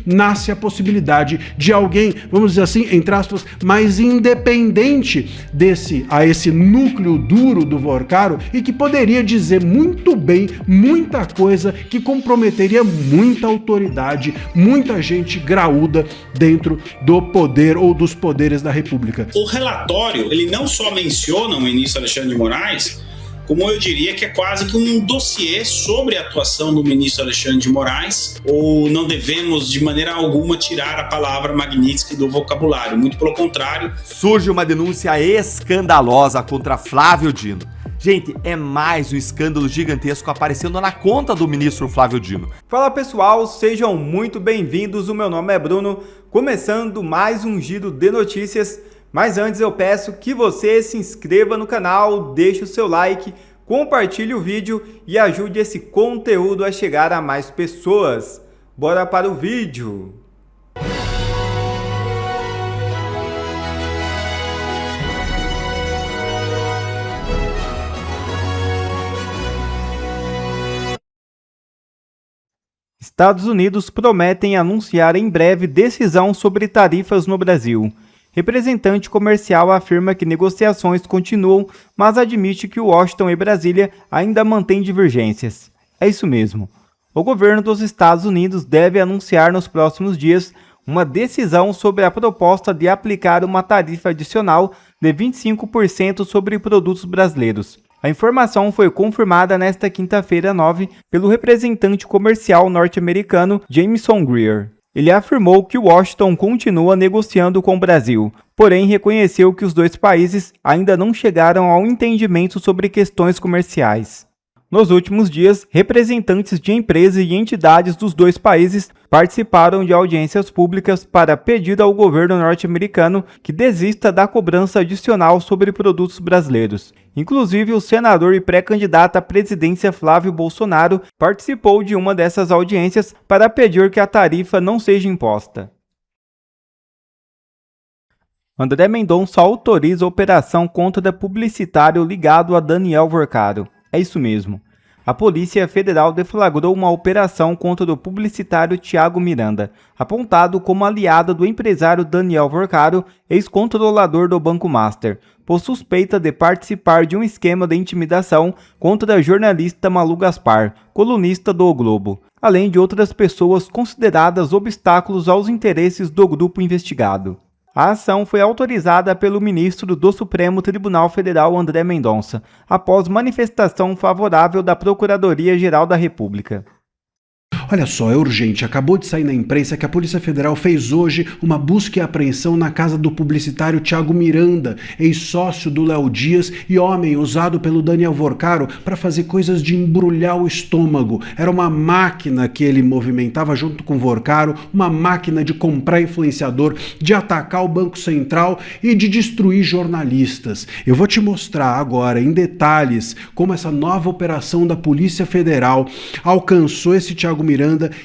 nasce a possibilidade de alguém, vamos dizer assim, entre aspas, mais independente a esse núcleo duro do Vorcaro e que poderia dizer muito bem muita coisa que comprometeria muita autoridade, muita gente graúda dentro do poder ou dos poderes da República. O relatório, ele não só menciona o ministro Alexandre de Moraes, como eu diria que é quase que um dossiê sobre a atuação do ministro Alexandre de Moraes, ou não devemos de maneira alguma tirar a palavra Magnitsky do vocabulário, muito pelo contrário. Surge uma denúncia escandalosa contra Flávio Dino. Gente, é mais um escândalo gigantesco aparecendo na conta do ministro Flávio Dino. Fala pessoal, sejam muito bem-vindos, o meu nome é Bruno, começando mais um giro de notícias. Mas antes eu peço que você se inscreva no canal, deixe o seu like, compartilhe o vídeo e ajude esse conteúdo a chegar a mais pessoas. Bora para o vídeo! Estados Unidos prometem anunciar em breve decisão sobre tarifas no Brasil. Representante comercial afirma que negociações continuam, mas admite que Washington e Brasília ainda mantêm divergências. É isso mesmo. O governo dos Estados Unidos deve anunciar nos próximos dias uma decisão sobre a proposta de aplicar uma tarifa adicional de 25% sobre produtos brasileiros. A informação foi confirmada nesta quinta-feira 9 pelo representante comercial norte-americano Jameson Greer. Ele afirmou que Washington continua negociando com o Brasil, porém reconheceu que os dois países ainda não chegaram ao entendimento sobre questões comerciais. Nos últimos dias, representantes de empresas e entidades dos dois países participaram de audiências públicas para pedir ao governo norte-americano que desista da cobrança adicional sobre produtos brasileiros. Inclusive, o senador e pré-candidato à presidência Flávio Bolsonaro participou de uma dessas audiências para pedir que a tarifa não seja imposta. André Mendonça autoriza a operação contra publicitário ligado a Daniel Vorcaro. É isso mesmo. A Polícia Federal deflagrou uma operação contra o publicitário Thiago Miranda, apontado como aliado do empresário Daniel Vorcaro, ex-controlador do Banco Master, por suspeita de participar de um esquema de intimidação contra a jornalista Malu Gaspar, colunista do O Globo, além de outras pessoas consideradas obstáculos aos interesses do grupo investigado. A ação foi autorizada pelo ministro do Supremo Tribunal Federal André Mendonça, após manifestação favorável da Procuradoria-Geral da República. Olha só, é urgente. Acabou de sair na imprensa que a Polícia Federal fez hoje uma busca e apreensão na casa do publicitário Thiago Miranda, ex-sócio do Léo Dias e homem usado pelo Daniel Vorcaro para fazer coisas de embrulhar o estômago. Era uma máquina que ele movimentava junto com Vorcaro, uma máquina de comprar influenciador, de atacar o Banco Central e de destruir jornalistas. Eu vou te mostrar agora, em detalhes, como essa nova operação da Polícia Federal alcançou esse Thiago Miranda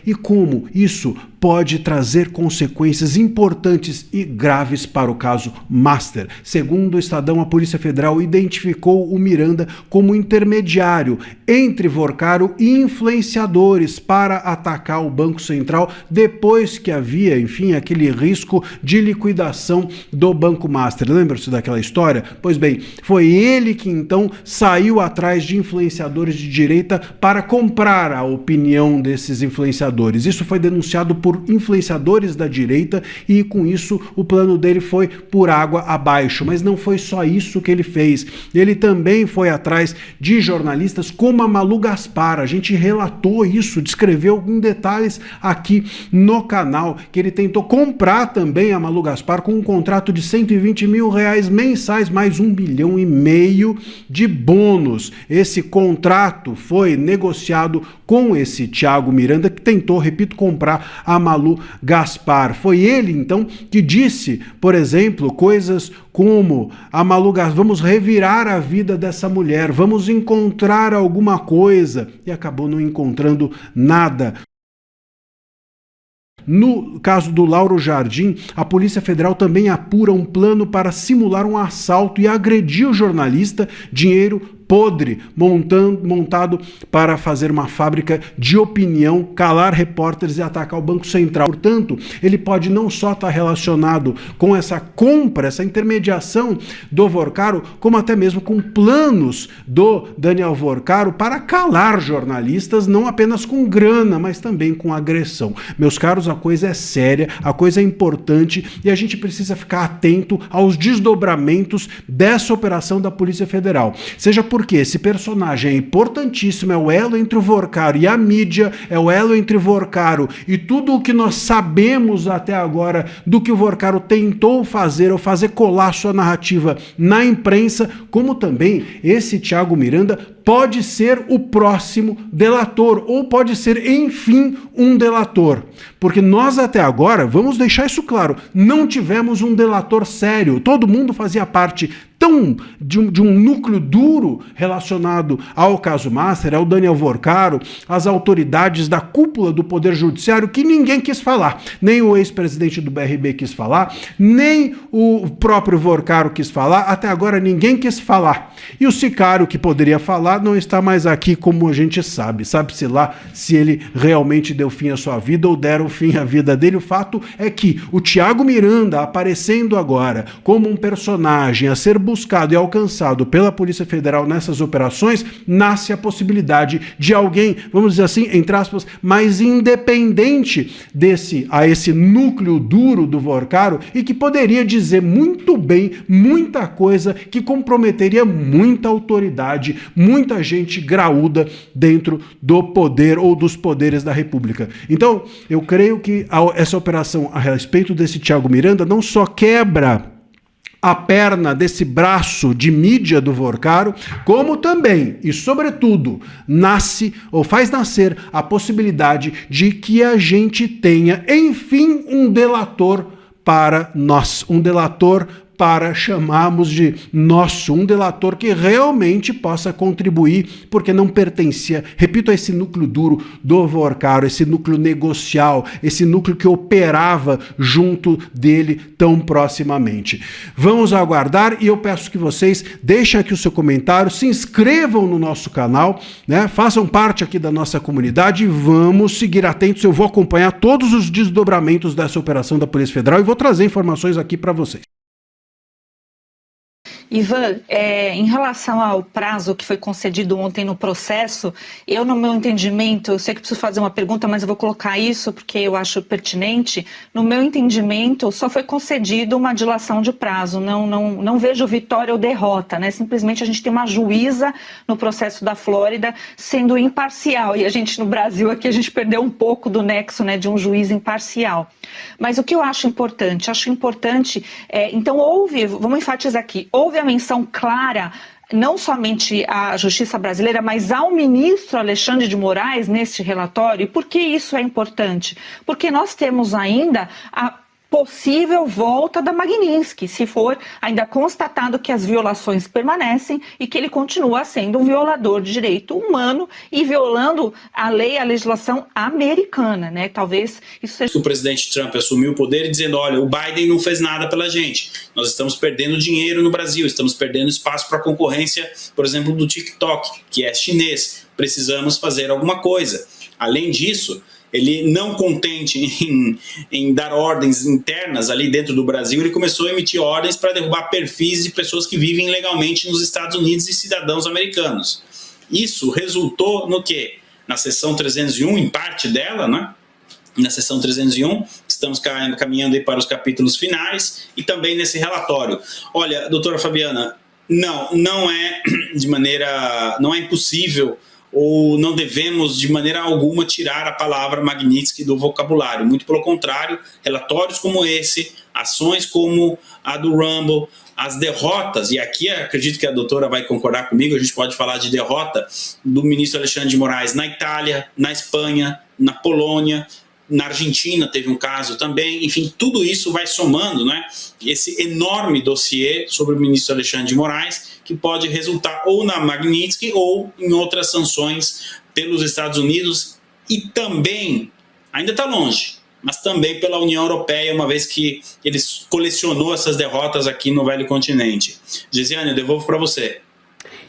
e como isso pode trazer consequências importantes e graves para o caso Master. Segundo o Estadão, a Polícia Federal identificou o Miranda como intermediário entre Vorcaro e influenciadores para atacar o Banco Central depois que havia, enfim, aquele risco de liquidação do Banco Master. Lembra-se daquela história? Pois bem, foi ele que então saiu atrás de influenciadores de direita para comprar a opinião desses influenciadores. Isso foi denunciado por influenciadores da direita e com isso o plano dele foi por água abaixo. Mas não foi só isso que ele fez. Ele também foi atrás de jornalistas como a Malu Gaspar. A gente relatou isso, descreveu em detalhes aqui no canal, que ele tentou comprar também a Malu Gaspar com um contrato de R$120 mil mensais, mais R$1,5 bilhão de bônus. Esse contrato foi negociado com esse Thiago Miranda, que tentou, repito, comprar a Malu Gaspar. Foi ele, então, que disse, por exemplo, coisas como a Malu Gaspar, vamos revirar a vida dessa mulher, vamos encontrar alguma coisa, e acabou não encontrando nada. No caso do Lauro Jardim, a Polícia Federal também apura um plano para simular um assalto e agredir o jornalista, dinheiro podre montado para fazer uma fábrica de opinião, calar repórteres e atacar o Banco Central. Portanto, ele pode não só estar relacionado com essa compra, essa intermediação do Vorcaro, como até mesmo com planos do Daniel Vorcaro para calar jornalistas, não apenas com grana, mas também com agressão. Meus caros, a coisa é séria, a coisa é importante e a gente precisa ficar atento aos desdobramentos dessa operação da Polícia Federal. Seja porque esse personagem é importantíssimo, é o elo entre o Vorcaro e a mídia, é o elo entre Vorcaro e tudo o que nós sabemos até agora do que o Vorcaro tentou fazer ou fazer colar sua narrativa na imprensa, como também esse Thiago Miranda pode ser o próximo delator, ou pode ser, enfim, um delator. Porque nós até agora, vamos deixar isso claro, não tivemos um delator sério. Todo mundo fazia parte de um núcleo duro relacionado ao caso Master, ao Daniel Vorcaro, às autoridades da cúpula do Poder Judiciário, que ninguém quis falar. Nem o ex-presidente do BRB quis falar, nem o próprio Vorcaro quis falar, até agora ninguém quis falar. E o sicário que poderia falar não está mais aqui, como a gente sabe. Sabe-se lá se ele realmente deu fim à sua vida ou deram fim à vida dele. O fato é que o Thiago Miranda, aparecendo agora como um personagem a ser buscado e alcançado pela Polícia Federal nessas operações, nasce a possibilidade de alguém, vamos dizer assim, entre aspas, mais independente a esse núcleo duro do Vorcaro e que poderia dizer muito bem muita coisa que comprometeria muita autoridade, muita gente graúda dentro do poder ou dos poderes da República. Então, eu creio que essa operação a respeito desse Thiago Miranda não só quebra a perna desse braço de mídia do Vorcaro, como também, e sobretudo, nasce ou faz nascer a possibilidade de que a gente tenha, enfim, um delator para nós, um delator para chamarmos de nosso, um delator que realmente possa contribuir, porque não pertencia, repito, a esse núcleo duro do Vorcaro, esse núcleo negocial, esse núcleo que operava junto dele tão proximamente. Vamos aguardar e eu peço que vocês deixem aqui o seu comentário, se inscrevam no nosso canal, né? Façam parte aqui da nossa comunidade e vamos seguir atentos. Eu vou acompanhar todos os desdobramentos dessa operação da Polícia Federal e vou trazer informações aqui para vocês. Ivan, em relação ao prazo que foi concedido ontem no processo, eu, no meu entendimento, eu sei que preciso fazer uma pergunta, mas eu vou colocar isso porque eu acho pertinente. No meu entendimento, só foi concedido uma dilação de prazo. Não vejo vitória ou derrota, né? Simplesmente a gente tem uma juíza no processo da Flórida sendo imparcial. E a gente, no Brasil, aqui a gente perdeu um pouco do nexo, né, de um juiz imparcial. Mas o que eu acho importante? Então vamos enfatizar aqui, houve a menção clara, não somente à Justiça Brasileira, mas ao ministro Alexandre de Moraes neste relatório. E por que isso é importante? Porque nós temos ainda a possível volta da Magnitsky, se for ainda constatado que as violações permanecem e que ele continua sendo um violador de direito humano e violando a lei, a legislação americana, né? Talvez isso seja... O presidente Trump assumiu o poder dizendo, olha, o Biden não fez nada pela gente, nós estamos perdendo dinheiro no Brasil, estamos perdendo espaço para concorrência, por exemplo, do TikTok, que é chinês, precisamos fazer alguma coisa. Além disso, ele, não contente em dar ordens internas ali dentro do Brasil, ele começou a emitir ordens para derrubar perfis de pessoas que vivem legalmente nos Estados Unidos e cidadãos americanos. Isso resultou no quê? Na seção 301, em parte dela, né? Na seção 301, estamos caminhando aí para os capítulos finais, e também nesse relatório. Olha, doutora Fabiana, não é impossível ou não devemos de maneira alguma tirar a palavra Magnitsky do vocabulário. Muito pelo contrário, relatórios como esse, ações como a do Rumble, as derrotas, e aqui acredito que a doutora vai concordar comigo, a gente pode falar de derrota do ministro Alexandre de Moraes na Itália, na Espanha, na Polônia, na Argentina teve um caso também, enfim, tudo isso vai somando, né, esse enorme dossiê sobre o ministro Alexandre de Moraes, que pode resultar ou na Magnitsky ou em outras sanções pelos Estados Unidos e também, ainda está longe, mas também pela União Europeia, uma vez que ele colecionou essas derrotas aqui no velho continente. Gesiane, eu devolvo para você.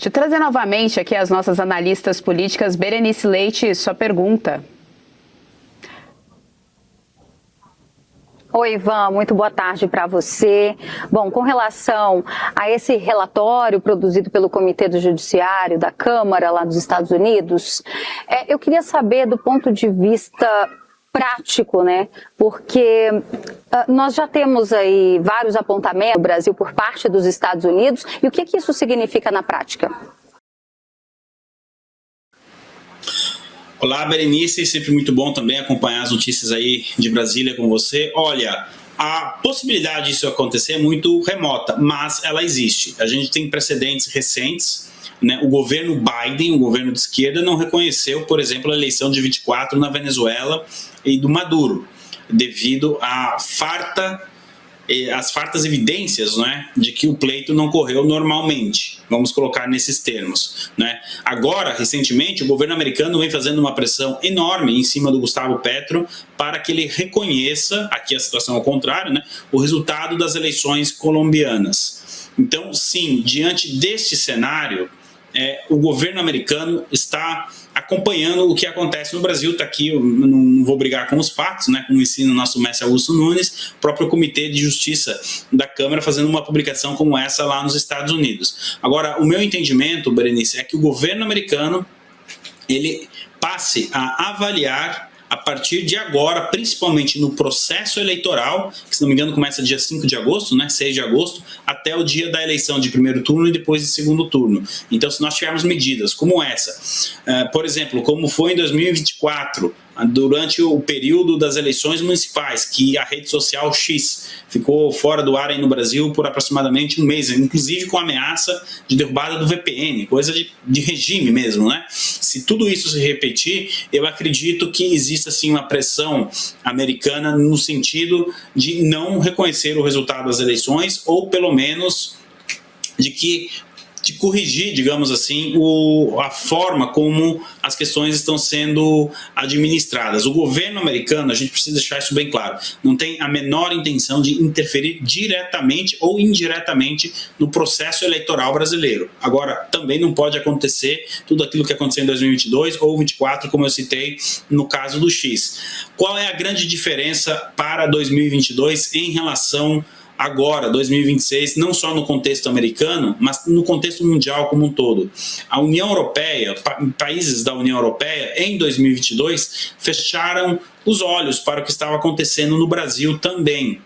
Deixa eu trazer novamente aqui as nossas analistas políticas. Berenice Leite, sua pergunta. Oi, Ivan, muito boa tarde para você. Bom, com relação a esse relatório produzido pelo Comitê do Judiciário da Câmara lá dos Estados Unidos, eu queria saber do ponto de vista prático, né? Porque nós já temos aí vários apontamentos no Brasil por parte dos Estados Unidos, e o que isso significa na prática? Olá, Berenice, sempre muito bom também acompanhar as notícias aí de Brasília com você. Olha, a possibilidade disso acontecer é muito remota, mas ela existe. A gente tem precedentes recentes, né? O governo Biden, o governo de esquerda, não reconheceu, por exemplo, a eleição de 24 na Venezuela e do Maduro, devido às fartas evidências, né, de que o pleito não correu normalmente. Vamos colocar nesses termos, né? Agora, recentemente, o governo americano vem fazendo uma pressão enorme em cima do Gustavo Petro para que ele reconheça, aqui a situação ao contrário, né, o resultado das eleições colombianas. Então, sim, diante deste cenário, o governo americano está acompanhando o que acontece no Brasil. Está aqui, eu não vou brigar com os fatos, né, como ensina o nosso mestre Augusto Nunes, o próprio Comitê de Justiça da Câmara fazendo uma publicação como essa lá nos Estados Unidos. Agora, o meu entendimento, Berenice, é que o governo americano ele passe a avaliar a partir de agora, principalmente no processo eleitoral, que se não me engano começa dia 5 de agosto, né, 6 de agosto, até o dia da eleição de primeiro turno e depois de segundo turno. Então, se nós tivermos medidas como essa, por exemplo, como foi em 2024, durante o período das eleições municipais, que a rede social X ficou fora do ar aí no Brasil por aproximadamente um mês, inclusive com ameaça de derrubada do VPN, coisa de regime mesmo, né? Se tudo isso se repetir, eu acredito que existe assim uma pressão americana no sentido de não reconhecer o resultado das eleições, ou pelo menos de corrigir, digamos assim, a forma como as questões estão sendo administradas. O governo americano, a gente precisa deixar isso bem claro, não tem a menor intenção de interferir diretamente ou indiretamente no processo eleitoral brasileiro. Agora, também não pode acontecer tudo aquilo que aconteceu em 2022 ou 2024, como eu citei no caso do X. Qual é a grande diferença para 2022 em relação agora, 2026, não só no contexto americano, mas no contexto mundial como um todo? A União Europeia, países da União Europeia, em 2022, fecharam os olhos para o que estava acontecendo no Brasil também.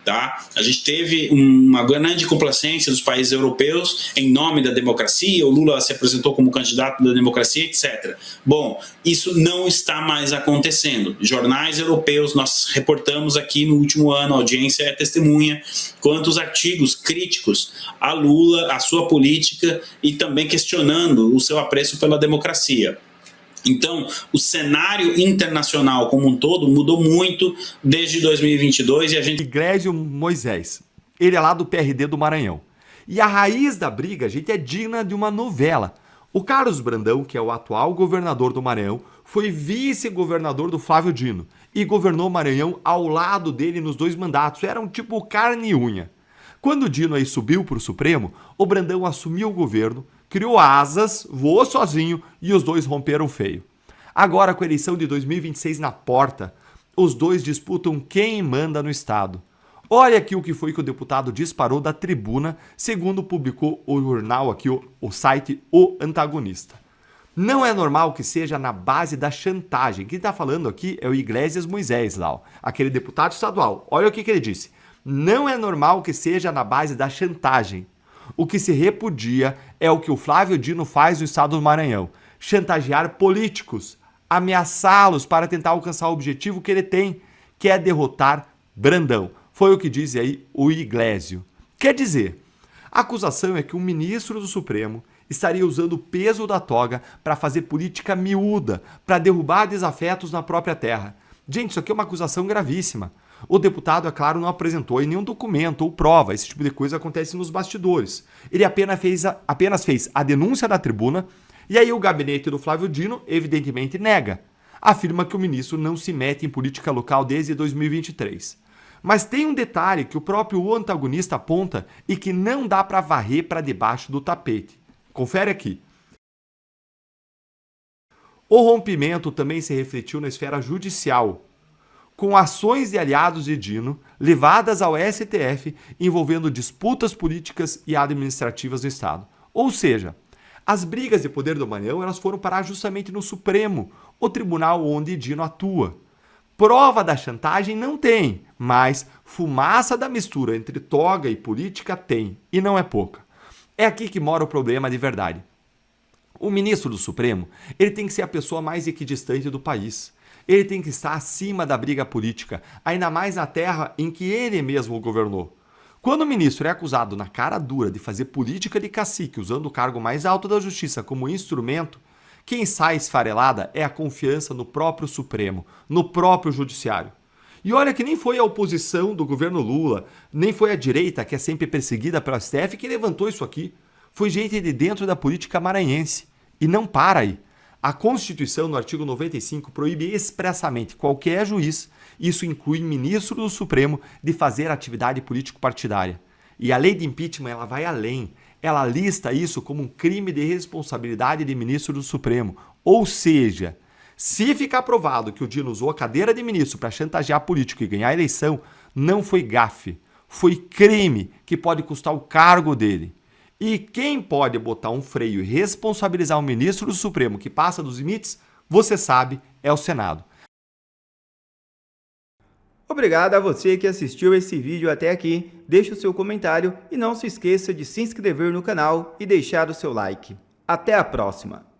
Tá? A gente teve uma grande complacência dos países europeus em nome da democracia, o Lula se apresentou como candidato da democracia, etc. Bom, isso não está mais acontecendo. Jornais europeus, nós reportamos aqui no último ano, a audiência é testemunha, quantos artigos críticos a Lula, a sua política e também questionando o seu apreço pela democracia. Então, o cenário internacional como um todo mudou muito desde 2022 e a gente... Iglesio Moisés, ele é lá do PRD do Maranhão. E a raiz da briga, gente, é digna de uma novela. O Carlos Brandão, que é o atual governador do Maranhão, foi vice-governador do Flávio Dino e governou o Maranhão ao lado dele nos 2 mandatos. Eram tipo carne e unha. Quando o Dino aí subiu para o Supremo, o Brandão assumiu o governo, criou asas, voou sozinho e os dois romperam feio. Agora, com a eleição de 2026 na porta, os dois disputam quem manda no estado. Olha aqui o que foi que o deputado disparou da tribuna, segundo publicou o jornal aqui, o site O Antagonista. Não é normal que seja na base da chantagem. Quem está falando aqui é o Iglesias Moisés, lá, aquele deputado estadual. Olha o que ele disse. Não é normal que seja na base da chantagem. O que se repudia é o que o Flávio Dino faz no estado do Maranhão. Chantagear políticos, ameaçá-los para tentar alcançar o objetivo que ele tem, que é derrotar Brandão. Foi o que diz aí o Iglesio. Quer dizer, a acusação é que um ministro do Supremo estaria usando o peso da toga para fazer política miúda, para derrubar desafetos na própria terra. Gente, isso aqui é uma acusação gravíssima. O deputado, é claro, não apresentou em nenhum documento ou prova. Esse tipo de coisa acontece nos bastidores. Ele apenas fez a denúncia na tribuna e aí o gabinete do Flávio Dino, evidentemente, nega. Afirma que o ministro não se mete em política local desde 2023. Mas tem um detalhe que o próprio antagonista aponta e que não dá para varrer para debaixo do tapete. Confere aqui. O rompimento também se refletiu na esfera judicial, com ações de aliados de Dino levadas ao STF envolvendo disputas políticas e administrativas do Estado. Ou seja, as brigas de poder do Maranhão elas foram parar justamente no Supremo, o tribunal onde Dino atua. Prova da chantagem não tem, mas fumaça da mistura entre toga e política tem, e não é pouca. É aqui que mora o problema de verdade. O ministro do Supremo, ele tem que ser a pessoa mais equidistante do país. Ele tem que estar acima da briga política, ainda mais na terra em que ele mesmo governou. Quando o ministro é acusado na cara dura de fazer política de cacique usando o cargo mais alto da justiça como instrumento, quem sai esfarelada é a confiança no próprio Supremo, no próprio Judiciário. E olha que nem foi a oposição do governo Lula, nem foi a direita, que é sempre perseguida pelo STF, que levantou isso aqui. Foi gente de dentro da política maranhense. E não para aí. A Constituição, no artigo 95, proíbe expressamente qualquer juiz, isso inclui ministro do Supremo, de fazer atividade político-partidária. E a lei de impeachment ela vai além. Ela lista isso como um crime de responsabilidade de ministro do Supremo. Ou seja, se ficar provado que o Dino usou a cadeira de ministro para chantagear político e ganhar a eleição, não foi gafe, foi crime que pode custar o cargo dele. E quem pode botar um freio e responsabilizar um ministro do Supremo que passa dos limites, você sabe, é o Senado. Obrigado a você que assistiu esse vídeo até aqui. Deixe o seu comentário e não se esqueça de se inscrever no canal e deixar o seu like. Até a próxima!